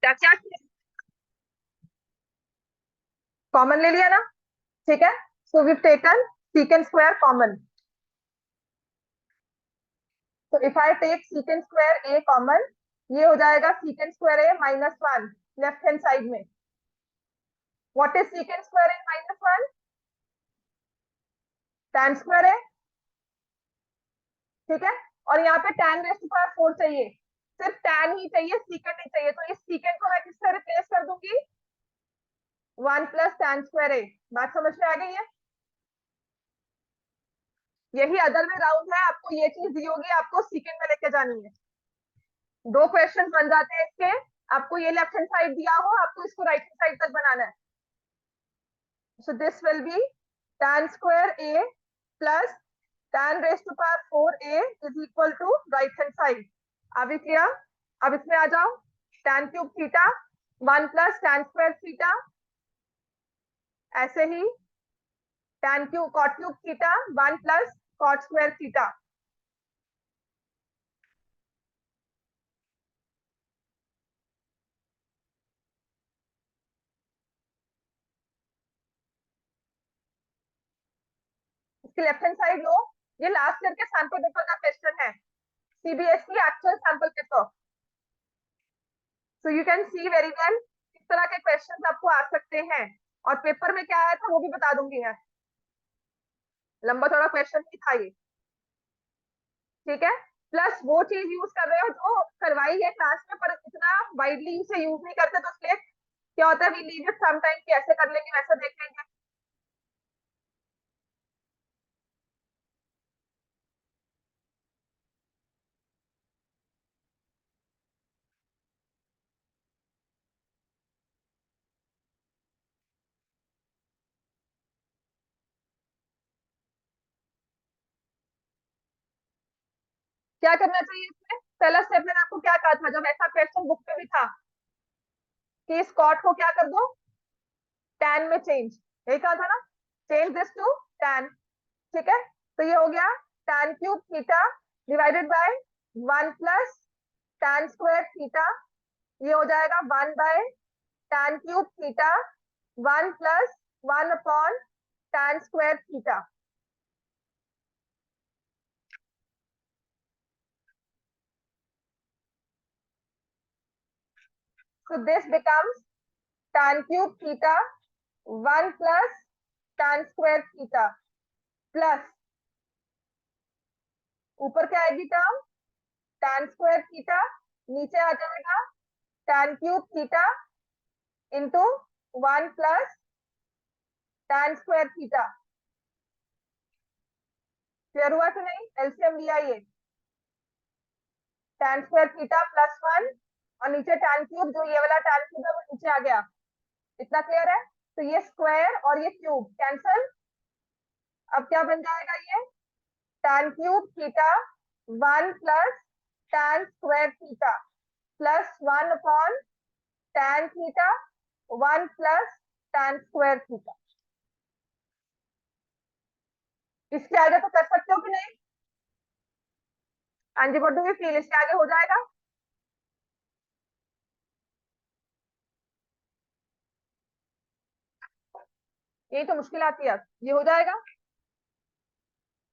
क्या क्या कॉमन ले लिया ना, ठीक है। So we taken secant square common. तो if I take secant square A common, ये हो जाएगा secant square A -1 left hand side में। What is secant square A -1? tan square है, ठीक है। और यहाँ पे tan रेज़ टू पावर 4 चाहिए, सिर्फ tan ही चाहिए, सीकेंड नहीं चाहिए। तो इस सीकेंड को मैं किससे रिप्लेस कर दूंगी? 1 + tan स्क्वायर ए। बात समझ में आ गई है? यही अदर में राउंड है, आपको ये चीज दी होगी, आपको सीकेंड में लेके जानी है। दो क्वेश्चन बन जाते हैं इसके। आपको ये लेफ्ट हैंड साइड दिया हो, आपको इसको राइट हैंड साइड तक बनाना है। So this will be tan square A plus tan raise to power 4a is equal to right hand side. अभी क्लियर? अब इसमें आ जाओ। tan cube theta 1 + tan square theta, ऐसे ही tan cube cot cube theta 1 + cot square theta. इसकी left hand side लो। ये लास्ट ईयर के सैंपल पेपर का क्वेश्चन है, CBSE actual sample paper. So you can see very well किस तरह के क्वेश्चन आपको आ सकते हैं। और पेपर में क्या आया था वो भी बता दूंगी है, लंबा थोड़ा क्वेश्चन ही था ये, ठीक है। प्लस वो चीज यूज कर रहे हो जो करवाई है क्लास में, पर इतना वाइडली उसे यूज नहीं करते, तो इसलिए क्या होता है, we leave it some time कि ऐसे कर लेंगे वैसे देख लेंगे। क्या करना चाहिए इसमें? पहला स्टेप मैंने आपको क्या कहा था, जब ऐसा क्वेश्चन बुक में भी था कि इस कॉट को क्या कर दो, tan में चेंज, यही कहा था ना, चेंज दिस टू tan, ठीक है। तो ये हो गया tan cube theta divided by 1 + tan square theta, ये हो जाएगा 1/tan cube theta 1 + 1/tan square theta. So this becomes tan cube theta 1 + tan square theta plus, ऊपर क्या आएगी टर्म, tan स्क्वायर थीटा, नीचे आ जाएगा tan cube theta into 1 plus tan square theta. Clear हुआ कि नहीं? एलसीएम लिया ये, tan स्क्वायर थीटा प्लस 1 और नीचे tan क्यूब, जो ये वाला tan क्यूब है वो नीचे आ गया। इतना क्लियर है? तो ये स्क्वायर और ये क्यूब कैंसल। अब क्या बन जाएगा ये? tan cube theta 1 plus tan square theta plus 1 upon tan theta 1 plus tan square theta. इसके आगे तो कर सकते हो कि नहीं? हाँ जी, व्हाट डू यू फील, इसके आगे हो जाएगा? यही तो मुश्किल आती है। ये हो जाएगा?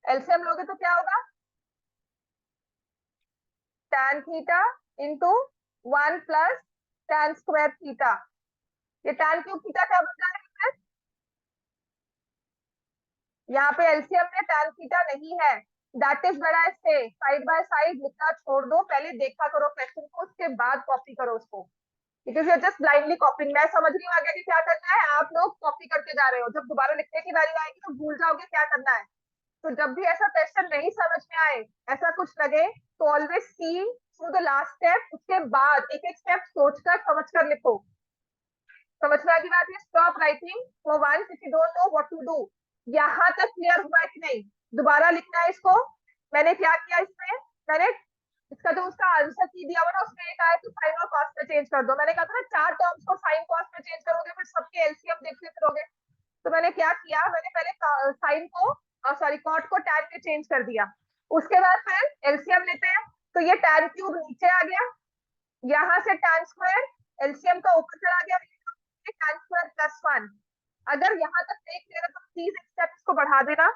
एलसीएम लोगे तो क्या होगा? tan theta into 1 plus tan square theta. ये tan क्यूब थीटा क्या बन जाएगा? यहाँ पे एलसीएम में tan थीटा नहीं है। दैट इज व्हेयर आई से साइड बाय साइड लिखना छोड़ दो, पहले देखा करो क्वेश्चन को, उसके बाद कॉपी करो उसको। It is just blindly कॉपिंग। मैं समझ रही हूँ आगे कि क्या करना है, आप लोग कॉपी करके जा रहे हो। जब दोबारा लिखने की बारी आएगी तो भूल जाओगे क्या करना है। तो जब भी ऐसा क्वेश्चन नहीं समझ में आए, ऐसा कुछ लगे, तो always see through the last step, उसके बाद एक एक स्टेप सोचकर समझकर लिखो। समझना की बात है। Stop writing for once if you don't know what to do. यहाँ तक क्लियर हुआ है कि नहीं? दोबारा लिखना है इसको। मैंने क्या किया इसमें, मैंने इसका जो उसका आंसर की दिया हुआ ना, उसमें एक आया कि साइन और कॉस में चेंज कर दो। मैंने कहा था ना, चार टर्म्स को साइन कॉस में चेंज करोगे फिर सबके एलसीएम देखते फिरोगे। तो मैंने क्या किया, मैंने पहले साइन को, सॉरी कॉट को टैन में चेंज कर दिया। उसके बाद फिर एलसीएम लेते हैं। तो ये टैन क्यूब नीचे आ गया, यहाँ से टैन स्क्वायर, एलसीएम का ऊपर चला गया, टैन स्क्वायर प्लस 1। अगर यहाँ तक देख ले रहे तो प्लीज एक स्टेप इसको बढ़ा देना।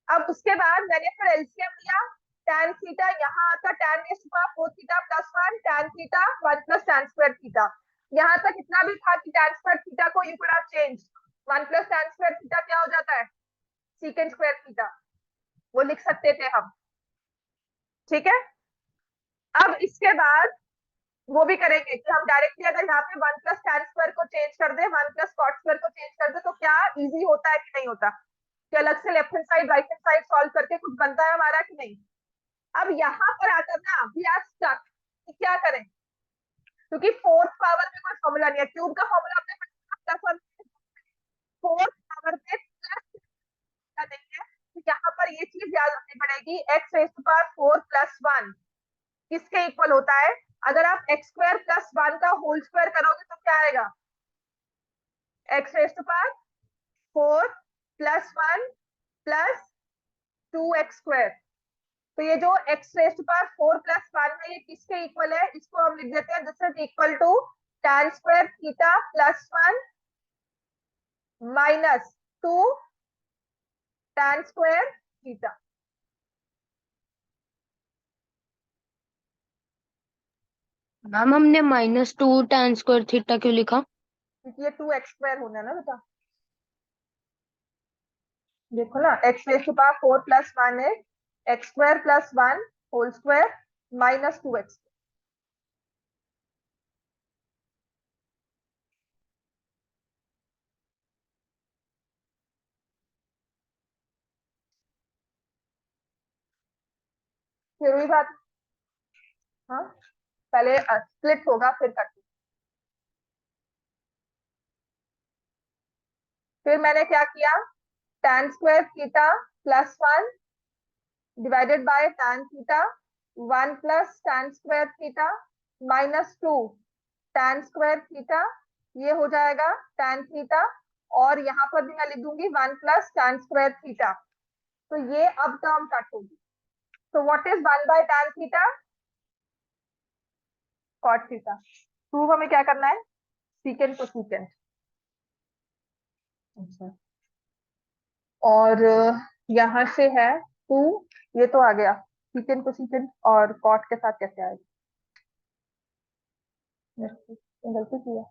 अब उसके बाद मैंने फिर एलसीएम लिया, tan थीटा यहाँ आता tan raise to power 4 theta plus 1 tan theta 1 plus tan square theta. यहाँ तक इतना भी था कि tan स्क्वायर थीटा को you could have change, 1 plus tan square theta क्या हो जाता है? सीकेंट स्क्वायर थीटा, वो लिख सकते थे हम। ठीक है, अब इसके बाद वो भी करेंगे कि हम डायरेक्टली अगर यहाँ पे 1 प्लस tan स्क्वायर को चेंज कर दे, 1 प्लस कॉट स्क्वायर को चेंज कर दे, तो क्या इजी होता है कि नहीं होता? कि अलग से left hand side right hand side solve करके कुछ बनता है हमारा कि नहीं? अब यहाँ पर आकर ना वी आर स्टक कि क्या करें, क्योंकि फोर्थ पावर में कोई फॉर्मूला नहीं है। क्यूब का फॉर्मूला आपने प्लस 1, फोर्थ पावर में प्लस नहीं है। तो यहाँ पर ये चीज याद रखनी पड़ेगी, X raise to power 4 plus 1 किसके इक्वल होता है? अगर आप एक्स स्क्वायर प्लस 1 का होल स्क्वायर करोगे तो क्या आएगा? X raise to power 4 plus 1 plus 2x square. तो ये जो x raise to power 4 plus 1 है, ये किसके इक्वल है? इसको हम लिख देते हैं this is equal to tan square theta plus 1 minus 2 tan square theta. Ma'am हमने -2 tan स्क्वायर थीटा क्यों लिखा? क्योंकि ये 2x स्क्वायर होना है ना बेटा। देखो ना, x raise to power 4 plus 1 है x square plus 1 whole square minus 2x। फिर वही बात। हाँ, पहले स्प्लिट होगा फिर करते। फिर मैंने क्या किया, tan square theta plus 1 divided by tan theta 1 plus tan square theta minus 2 tan square theta, ये हो जाएगा tan थीटा। और यहाँ पर भी मैं लिख दूंगी 1 प्लस tan स्क्वायर थीटा। तो ये अब टर्म कट होगी। तो what is 1 by tan theta? Cot theta. Prove हमें क्या करना है? सीकेंट को सीकेंट। अच्छा, और यहाँ से है 2, ये तो आ गया सीकेंट को सीकेंट, और कॉट के साथ कैसे आएगा? गलती की है।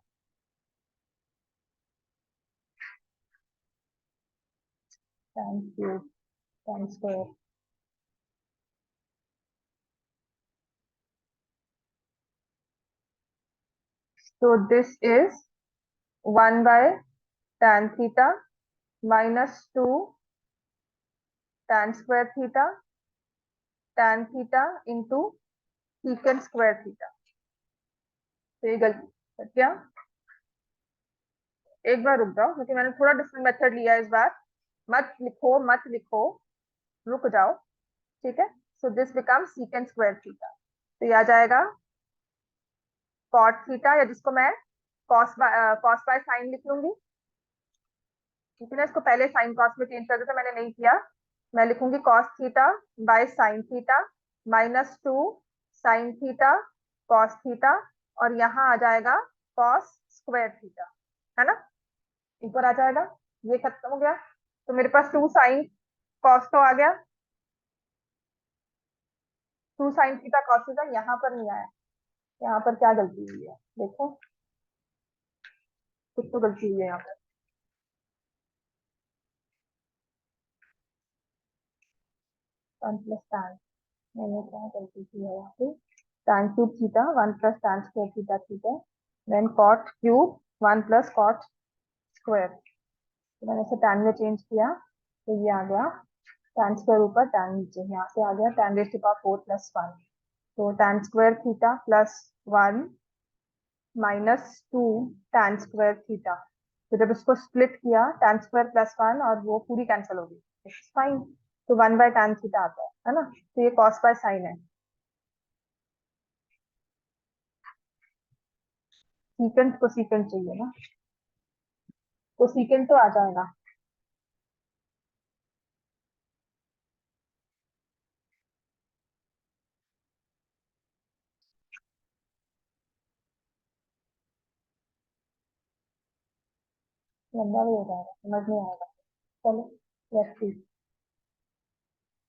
Thank you, thanks for. तो this is 1/tan θ -2 tan square theta tan θ into secant square theta. तो ये गलती है क्या? एक बार रुक जाओ क्योंकि मैंने थोड़ा डिफरेंट मेथड लिया है इस बार। मत लिखो मत लिखो, रुक जाओ। ठीक है, so this become secant square theta. तो ये आ जाएगा cot थीटा, या जिसको मैं cos बाय साइन लिख लूंगी। ठीक है ना, इसको पहले साइन कॉस में चेंज कर देते, मैंने नहीं किया। मैं लिखूंगी cos theta by sine theta -2 sine theta cos theta, और यहाँ आ जाएगा cos स्क्वायर थीटा, है ना, ऊपर आ जाएगा। ये खत्म हो गया, तो मेरे पास 2 साइन कॉस तो आ गया, 2 साइन थीटा कॉस थीटा। यहाँ पर नहीं आया, यहाँ पर क्या गलती हुई है देखो, कुछ तो गलती हुई है यहाँ पर। वन प्लस टैन, मैंने क्या गलती की है यहाँ पे, tan cube theta 1 plus tan square theta theta, then cot cube 1 plus cot square. तो मैंने इसे टैन में चेंज किया, तो ये आ गया टैन स्क्वायर ऊपर टैन नीचे, यहाँ से आ गया टैन रेज़ टू पावर 4 + 1। तो tan square theta + 1 -2 tan square theta. तो जब इसको स्प्लिट किया टैन स्क्वायर +1 और वो पूरी कैंसिल हो गई, इट्स फाइन। तो 1/tan थीटा आता है ना। तो ये कॉस बाय साइन है। सीकेंट को सीकेंट चाहिए ना, तो सीकेंट तो आ जाएगा। लंबा भी हो जाएगा, समझ नहीं आएगा। चलो लेट्स सी,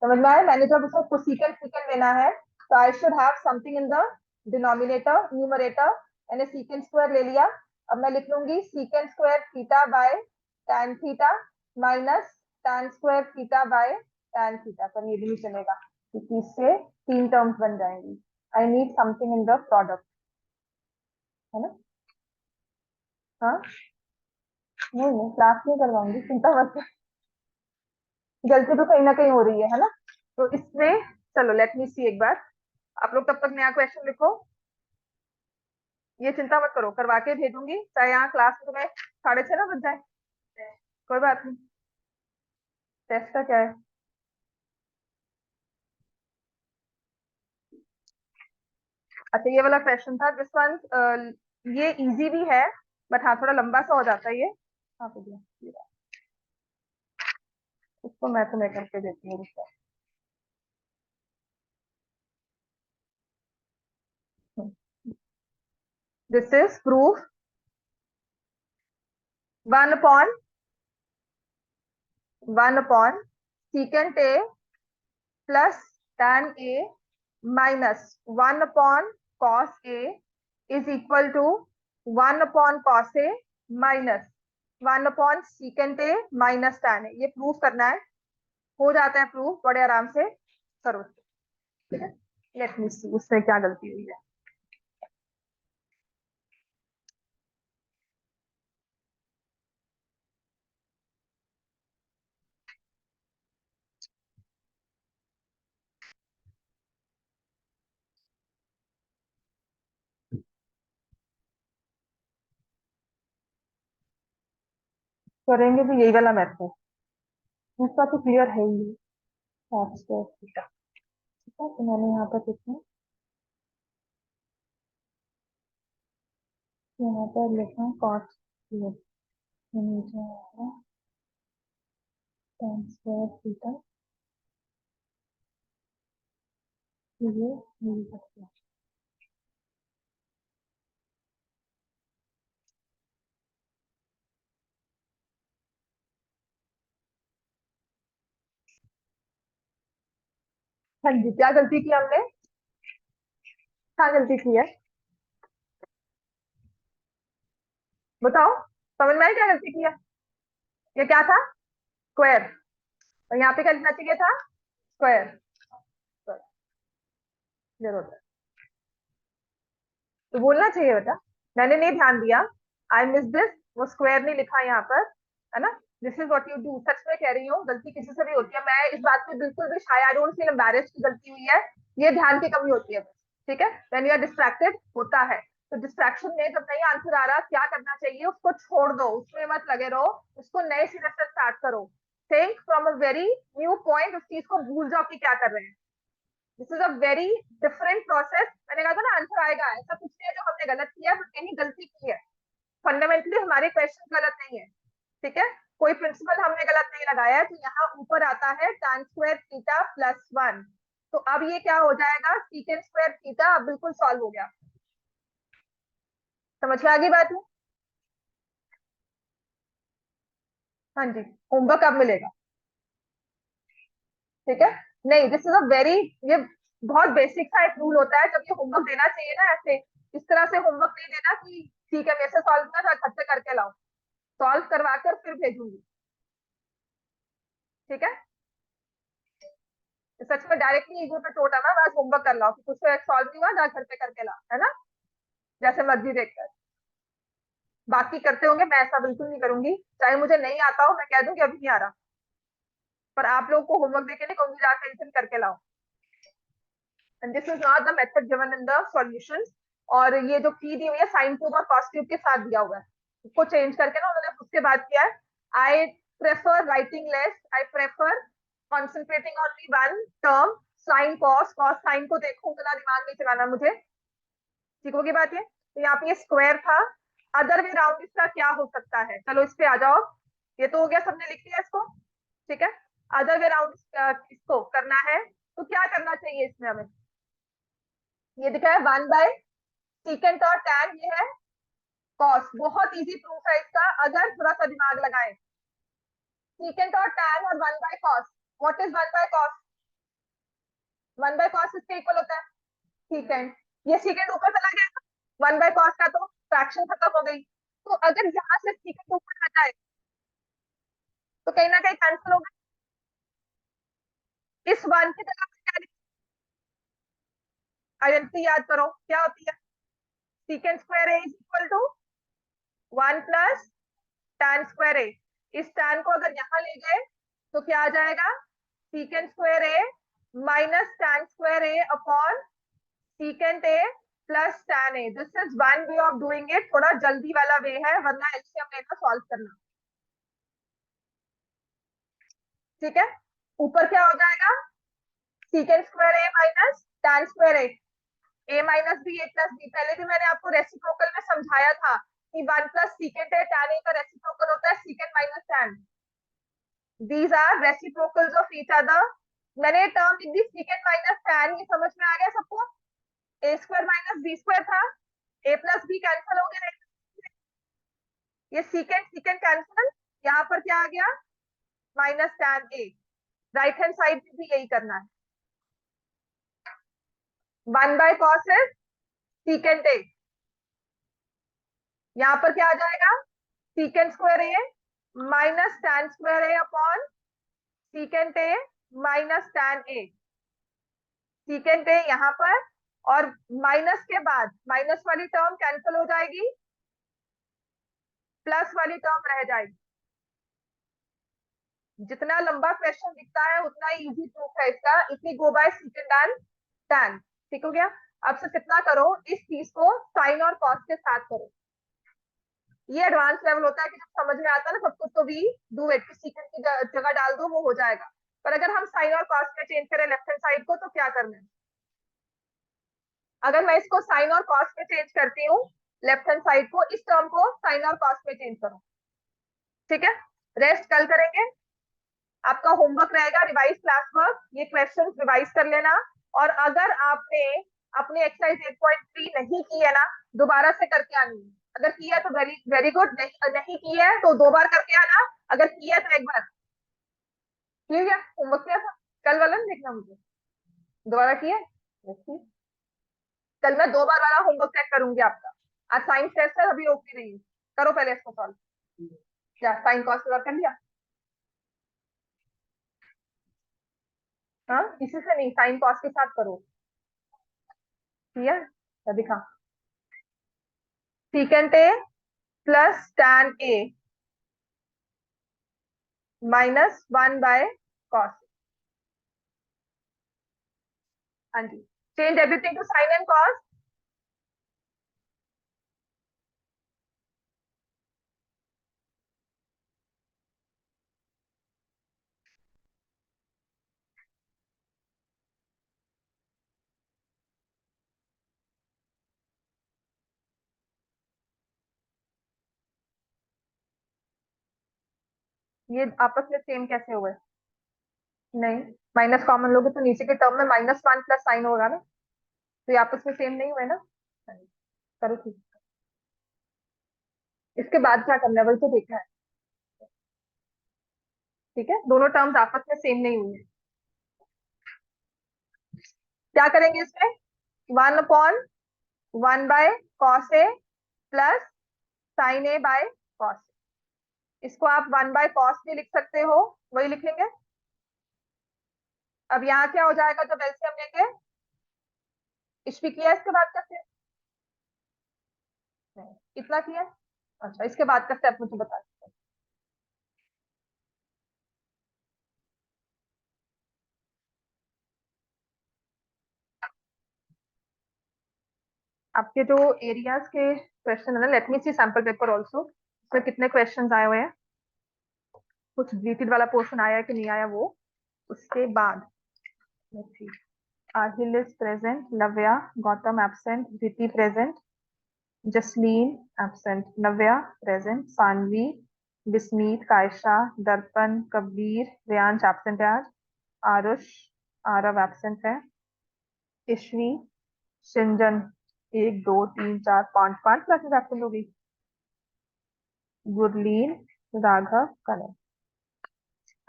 समझ में आया। मैंने जब उसको कोसेकेंट सीकेंट लेना है, तो I should have something in the denominator numerator, मैंने सीकेंट स्क्वायर ले लिया। अब मैं लिख लूंगी secant square theta by tan theta minus tan square theta by tan theta. पर ये भी नहीं चलेगा क्योंकि इससे 3 टर्म्स बन जाएंगी। I need something in the product, है ना। हाँ, नहीं नहीं क्लास नहीं करवाऊंगी, चिंता मत कर। गलती तो कहीं ना कहीं हो रही है ना। तो इसमें चलो लेट मी सी एक बार। आप लोग तब तक नया क्वेश्चन लिखो, ये चिंता मत करो, करवा के भेजूंगी, चाहे यहाँ क्लास में तुम्हें 6:30 ना बज जाए, कोई बात नहीं। टेस्ट का क्या है? अच्छा ये वाला क्वेश्चन था दिस वन, ये इजी भी है, बट हाँ थोड़ा लंबा सा हो जाता है ये। हाँ तो ये रहा। इसको मैं तुम्हें करके देती हूँ, this is proof 1/1/, secant a plus tan a minus 1/cos a is equal to 1/cos a minus 1/secant a minus tan a। ये प्रूफ करना है, हो जाता है प्रूफ बड़े आराम से, करो। ठीक है, लेट मी सी उसमें क्या गलती हुई है। करेंगे भी यही वाला मेथड, उसका तो क्लियर है ही। ठीक है, तो मैंने यहाँ पर लिखा, यहाँ पर लिखा कॉस नीचे tan स्क्वायर थीटा, ये मिल सकता है। हाँ जी, क्या गलती की हमने, क्या गलती की है बताओ, समझ में आई क्या गलती की है? ये क्या था, स्क्वायर, और यहाँ पे क्या लिखना चाहिए था, स्क्वायर। जरूरत है तो बोलना चाहिए बेटा। मैंने नहीं ध्यान दिया, आई मिस दिस, वो स्क्वायर नहीं लिखा यहाँ पर, है ना। This is what you do, सच में कह रही हूँ, गलती किसी से भी होती है, मैं इस बात पे बिल्कुल भी शायद आई डोंट फील एम्बैरेस्ड की गलती हुई है, ये ध्यान की कमी होती है बस, ठीक है। व्हेन यू आर डिस्ट्रैक्टेड होता है, तो डिस्ट्रैक्शन में जब नहीं आंसर आ रहा क्या करना चाहिए, उसको छोड़ दो, उसमें मत लगे रहो, उसको नए सिरे से स्टार्ट करो, think from a very new point, उस चीज को भूल जाओ कि क्या कर रहे हैं। This is a very different process, मैंने कहा था ना आंसर आएगा, ऐसा कुछ नहीं है जो हमने गलत किया है, बट कहीं गलती की है, फंडामेंटली हमारे क्वेश्चन गलत नहीं है, ठीक है, कोई प्रिंसिपल हमने गलत नहीं लगाया है, तो यहाँ ऊपर आता है tan स्क्वायर थीटा प्लस 1, तो अब ये क्या हो जाएगा, सीकेंड स्क्वायर थीटा, अब बिल्कुल सॉल्व हो गया, समझ में आ गई बात है। हाँ जी, होमवर्क अब मिलेगा, ठीक है। नहीं, दिस इज अ वेरी, ये बहुत बेसिक सा एक रूल होता है, जब ये होमवर्क देना चाहिए ना ऐसे, इस तरह से होमवर्क नहीं देना कि ठीक है मेरे से सॉल्व करना, घर से करके लाओ, सॉल्व करवा कर फिर भेजूंगी, ठीक है। तो सच में डायरेक्टली ईगो पे टोटा ना, बस होमवर्क कर लाओ कि कुछ तो सॉल्व नहीं हुआ, जा घर पे करके ला, है ना, जैसे मर्जी देखकर, बाकी करते होंगे, मैं ऐसा बिल्कुल नहीं करूंगी, चाहे मुझे नहीं आता हो, मैं कह दूंगी अभी नहीं आ रहा, पर आप लोग को होमवर्क देके नहीं कहूंगी जा टेंशन करके लाओ, and this is not the method given in the solution. और ये जो की दी हुई है साइन क्यूब और कॉस क्यूब के साथ दिया हुआ है, उसको चेंज करके ना उन्होंने उसके बाद किया है, I prefer writing less, I prefer concentrating only one term, sine cos, cos sine को देखो, उतना दिमाग नहीं चलाना मुझे, ठीक होगी बात ये। तो यहाँ पे ये स्क्वायर था, अदर वे राउंड इसका क्या हो सकता है, चलो इस पे आ जाओ, ये तो हो गया, सबने लिख लिया इसको, ठीक है। अदर वे राउंड इसको करना है, तो क्या करना चाहिए इसमें हमें, ये दिखा है 1 बाय सीकेंट और टैन, ये है कॉस, बहुत इजी प्रूफ है इसका, अगर थोड़ा सा दिमाग लगाए, सीकेंट और टैन और 1/cos, what is 1/cos, 1/cos इसके इक्वल होता है सीकेंट, ये सीकेंट ऊपर चला गया, 1/cos का तो फ्रैक्शन खत्म हो गई, तो अगर यहाँ से सीकेंट ऊपर आ जाए तो कहीं ना कहीं कैंसिल होगा, इस वन की जगह पे क्या, आइडेंटिटी याद करो क्या होती है, secant square A is equal to 1 plus tan square A, इस tan को अगर यहाँ ले गए तो क्या आ जाएगा, secant square A minus tan square A upon secant A plus tan A, this is one way of doing it, थोड़ा जल्दी वाला वे है, वरना एलसीएम लेना सॉल्व करना, ठीक है। ऊपर क्या हो जाएगा, secant square A minus tan square A, A minus B A plus B, पहले भी मैंने आपको रेसिप्रोकल में समझाया था कि 1 प्लस सीकेंट है, tan ए का रेसिप्रोकल होता है secant minus tan, these are reciprocals of each other, मैंने टर्म लिख दी सीकेंट माइनस tan, ये समझ में आ गया सबको, ए स्क्वायर माइनस बी स्क्वायर था, ए प्लस बी कैंसिल हो गया, ये सीकेंट सीकेंट कैंसिल, यहाँ पर क्या आ गया, माइनस tan ए, राइट हैंड साइड में भी यही करना है, 1/cos इज सीकेंट ए, यहाँ पर क्या आ जाएगा, secant square A minus tan square A upon secant A minus tan A, secant A यहाँ पर, और माइनस के बाद माइनस वाली टर्म कैंसिल हो जाएगी, प्लस वाली टर्म रह जाएगी, जितना लंबा क्वेश्चन दिखता है उतना इजी प्रूफ है इसका, इसलिए गो बाय सीकेंट एंड tan, ठीक हो गया। अब से कितना करो, इस चीज को साइन और कॉस के साथ करो, ये एडवांस लेवल होता है कि जब समझ में आता है ना सब कुछ, तो भी डू इट, सीकेंट की जगह डाल दो वो हो जाएगा, पर अगर हम साइन और कॉस में चेंज करें लेफ्ट हैंड साइड को तो क्या करना है, अगर मैं इसको साइन और कॉस में चेंज करती हूँ, लेफ्ट हैंड साइड को, इस टर्म को साइन और कॉस में चेंज करो, ठीक है। रेस्ट कल करेंगे, आपका होमवर्क रहेगा रिवाइज क्लास वर्क, ये क्वेश्चन रिवाइज कर लेना, और अगर आपने अपने एक्सरसाइज 8.3 नहीं की है ना, दोबारा से करके आनी है, अगर किया है तो वेरी वेरी गुड, नहीं, नहीं की है तो 2 बार करके आना, अगर किया है तो 1 बार, ठीक है। होमवर्क किया था कल वाला, नहीं देखना मुझे, दोबारा किया है, देखिए। कल मैं 2 बार वाला होमवर्क चेक करूंगी आपका, आज साइंस टेस्ट है अभी रोकती नहीं हूँ, करो पहले इसको सॉल्व, क्या साइन कॉस कर लिया, हाँ किसी से नहीं, साइन कॉस के साथ करो, ठीक है, दिखा secant A plus tan A minus 1/cos। हाँ जी, change everything to sine and cos. ये आपस में सेम कैसे हुए? नहीं, माइनस कॉमन लोगे तो नीचे के टर्म में -1 प्लस साइन होगा ना, तो ये आपस में सेम नहीं हुए ना। हाँ जी, करो ठीक। इसके बाद क्या करना है वही तो देखना है। ठीक है, दोनों टर्म्स आपस में सेम नहीं हुए। क्या करेंगे इसमें? 1/1/cos A plus sign A/cos। इसको आप 1/cos भी लिख सकते हो, वही लिखेंगे। अब यहाँ क्या हो जाएगा जब एलसीएम लेंगे? इश्वी किया इसके बाद का स्टेप? नहीं, इतना किया। अच्छा, इसके बाद का स्टेप मुझे बता दीजिए। आपके जो एरियाज के क्वेश्चन है ना, लेट मी सी सैंपल पेपर ऑल्सो, उसमें कितने क्वेश्चन आए हुए हैं, कुछ रिपीटेड वाला पोर्शन आया है कि नहीं आया वो। उसके बाद let's see. Ahil is present, Navya, Gautam absent, Dhiti present, Jasleen absent, Navya present, Sanvi, Bismeet, Kaisha, Darpan, Kabir, Riyansh absent है आज, आरुष, आरव absent है, ईश्वी, सिंजन, 1 2 3 4 5 क्लासेस absent होगी, गुरलीन, राघव, कनक।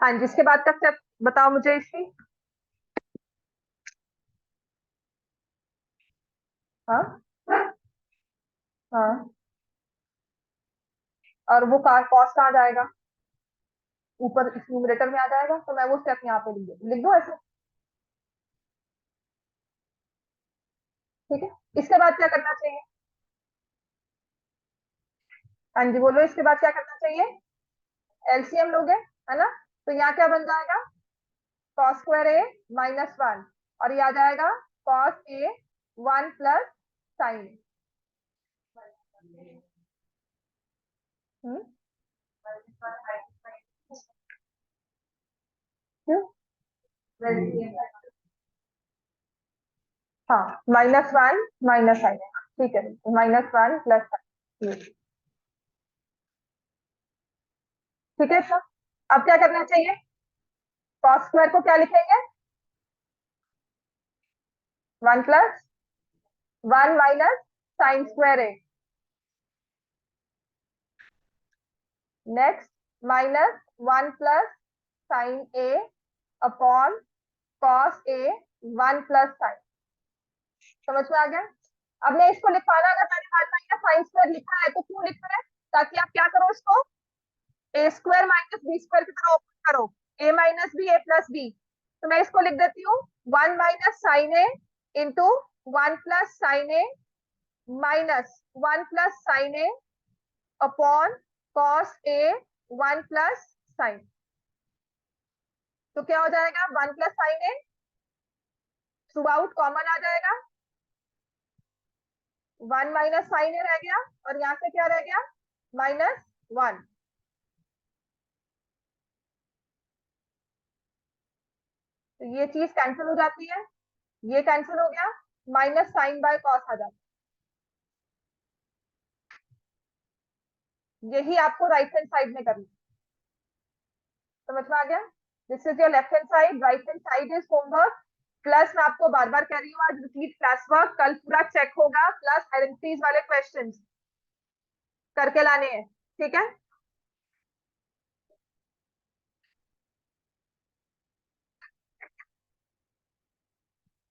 हाँ जी, इसके बाद का स्टेप बताओ मुझे ईश्वी। हाँ हाँ, और वो कॉस्ट कहाँ जाएगा? ऊपर इस न्यूमरेटर में आ जाएगा, तो मैं वो स्टेप यहाँ पे लिख दो ऐसे। ठीक है, इसके बाद क्या करना चाहिए? हाँ जी बोलो, इसके बाद क्या करना चाहिए? एलसीएम लोगे, है ना? तो यहाँ क्या बन जाएगा? cos²A -1, और ये आ जाएगा cos A 1 प्लस साइन। क्यों? हाँ, -1 माइनस साइन। ठीक है, -1 प्लस साइन। ठीक है सर, अब क्या करना चाहिए? cos² को क्या लिखेंगे? 1 minus sin²A। Next, -1 plus sine A upon cos A 1 plus sign. समझ में आ गया? अब मैं इसको लिखवाना, अगर मैंने 1 माइनस sin² लिखा है तो क्यों लिख रहे हैं? ताकि आप क्या करो, इसको A² माइनस B² की तरह ओपन करो, A-B A+B। तो मैं इसको लिख देती हूँ 1 minus sine A into 1 plus sine A minus 1 plus sine A upon cos A 1 plus sine. तो क्या हो जाएगा? 1 plus sine A throughout common आ जाएगा, 1 माइनस साइन A रह गया, और यहाँ से क्या रह गया? -1। तो ये चीज कैंसिल हो जाती है, ये कैंसिल हो गया, -sin/cos आ जाता है। यही आपको राइट हैंड साइड में करना है। समझ में आ गया? This is your left hand side, right hand side is homework. Plus मैं आपको बार बार कह रही हूँ, आज रिपीट क्लास वर्क, कल पूरा चेक होगा, प्लस आइडेंटिटीज वाले क्वेश्चंस करके लाने हैं। ठीक है?